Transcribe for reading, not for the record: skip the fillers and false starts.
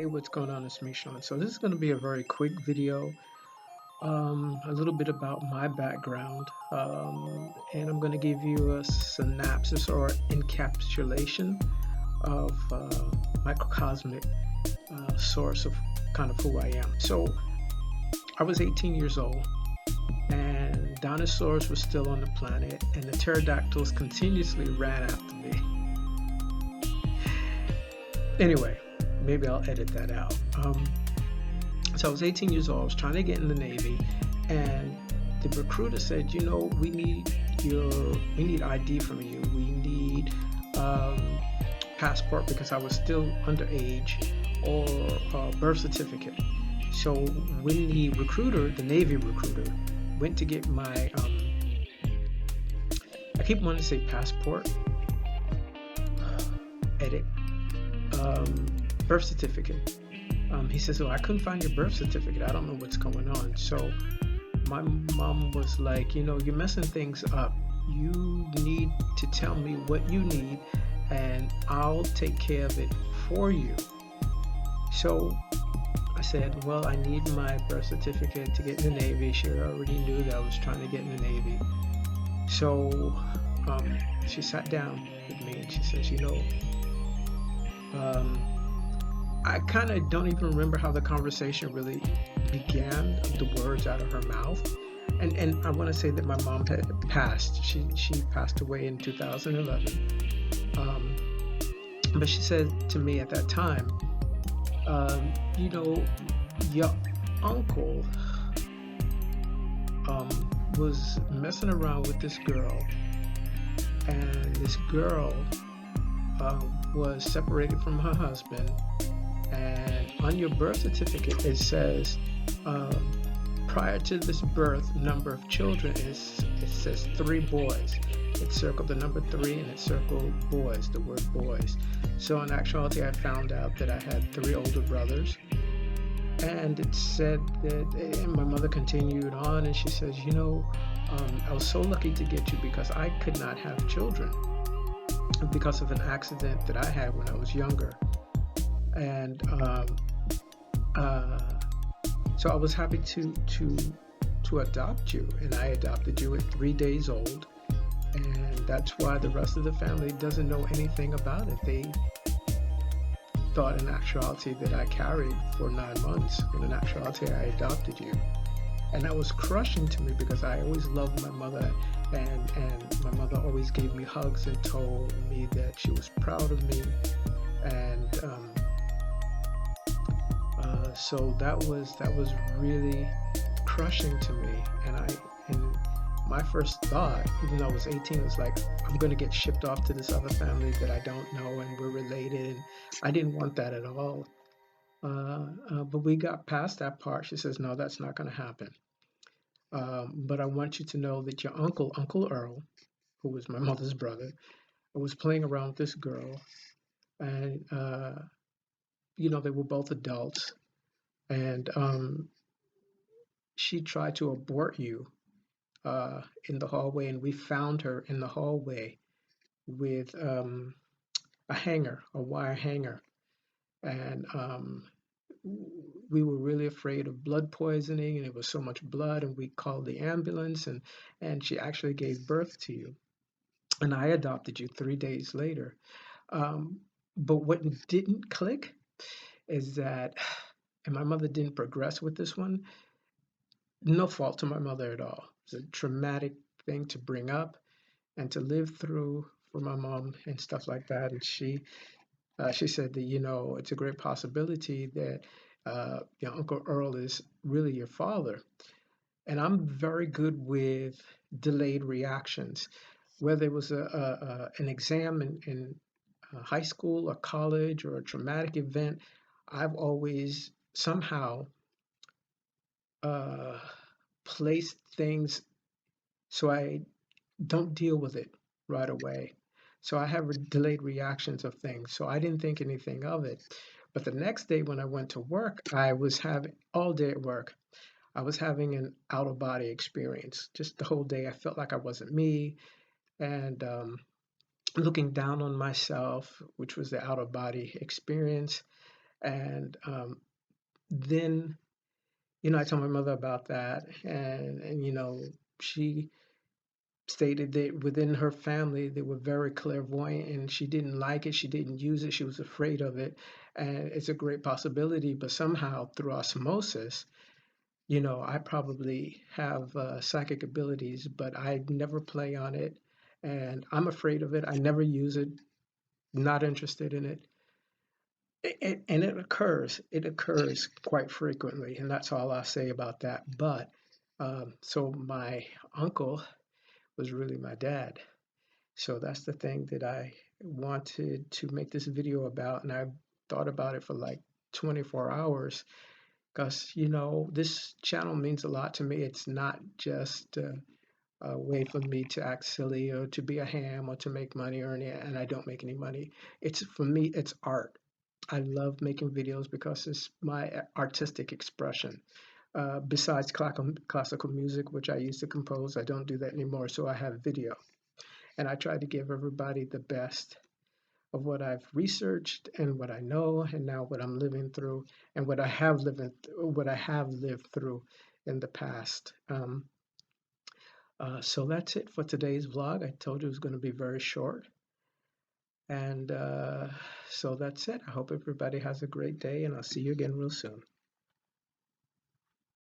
Hey, what's going on? It's me, Sean. So this is going to be a very quick video, a little bit about my background, and I'm going to give you a synopsis or encapsulation of microcosmic source of kind of who I am. So I was 18 years old, and dinosaurs were still on the planet, and the pterodactyls continuously ran after me. Anyway, maybe I'll edit that out. So I was 18 years old. I was trying to get in the Navy, and the recruiter said, "You know, we need ID from you. We need passport because I was still underage, or birth certificate." So when the Navy recruiter, went to get my, I keep wanting to say passport, edit, um, birth certificate. He says, "Oh, I couldn't find your birth certificate. I don't know what's going on." So my mom was like, "You know, you're messing things up. You need to tell me what you need, and I'll take care of it for you." So I said, "Well, I need my birth certificate to get in the Navy." She already knew that I was trying to get in the Navy. So she sat down with me and she says, "You know, um, I kind of don't even remember how the conversation really began, the words out of her mouth. And I want to say that my mom had passed. She passed away in 2011. Um, but she said to me at that time, you know, your uncle was messing around with this girl, and this girl was separated from her husband. And on your birth certificate, it says, prior to this birth, number of children it says 3 boys. It circled the number 3 and it circled boys, the word boys. So in actuality, I found out that I had 3 older brothers. And it said that, and my mother continued on, and she says, "You know, I was so lucky to get you because I could not have children because of an accident that I had when I was younger." And uh, so I was happy to adopt you, and I adopted you at 3 days old, and that's why the rest of the family doesn't know anything about it. They thought in actuality that I carried for 9 months, and in actuality I adopted you. And that was crushing to me because I always loved my mother, and my mother always gave me hugs and told me that she was proud of me. And so that was really crushing to me. And my first thought, even though I was 18, was like, I'm going to get shipped off to this other family that I don't know and we're related. And I didn't want that at all. But we got past that part. She says, "No, that's not going to happen. But I want you to know that your Uncle Earl, who was my mother's brother, was playing around with this girl, and you know, they were both adults, and she tried to abort you in the hallway, and we found her in the hallway with a wire hanger, and we were really afraid of blood poisoning, and it was so much blood, and we called the ambulance, and she actually gave birth to you, and I adopted you 3 days later. Um, but what didn't click is that, and my mother didn't progress with this one. No fault to my mother at all. It's a traumatic thing to bring up and to live through for my mom and stuff like that. And she said that, you know, it's a great possibility that your Uncle Earl is really your father. And I'm very good with delayed reactions. Whether it was an exam in high school or college or a traumatic event, I've always somehow uh, placed things so I don't deal with it right away. So I have delayed reactions of things. So I didn't think anything of it. But the next day when I went to work, I was having all day at work. I was having an out of body experience. Just the whole day, I felt like I wasn't me, and looking down on myself, which was the out of body experience. And then, I told my mother about that, and she stated that within her family they were very clairvoyant, and she didn't like it, she didn't use it, she was afraid of it, and it's a great possibility. But somehow through osmosis, I probably have psychic abilities, but I never play on it, and I'm afraid of it. I never use it, not interested in it. And it occurs. It occurs quite frequently, and that's all I'll say about that. But so my uncle was really my dad. So that's the thing that I wanted to make this video about, and I thought about it for like 24 hours because this channel means a lot to me. It's not just a way for me to act silly or to be a ham or to make money or any, and I don't make any money. It's for me, it's art. I love making videos because it's my artistic expression. Besides classical music, which I used to compose, I don't do that anymore. So I have video, and I try to give everybody the best of what I've researched and what I know, and now what I'm living through, and what I have lived through in the past. So that's it for today's vlog. I told you it was going to be very short, and so that's it. I hope everybody has a great day, and I'll see you again real soon.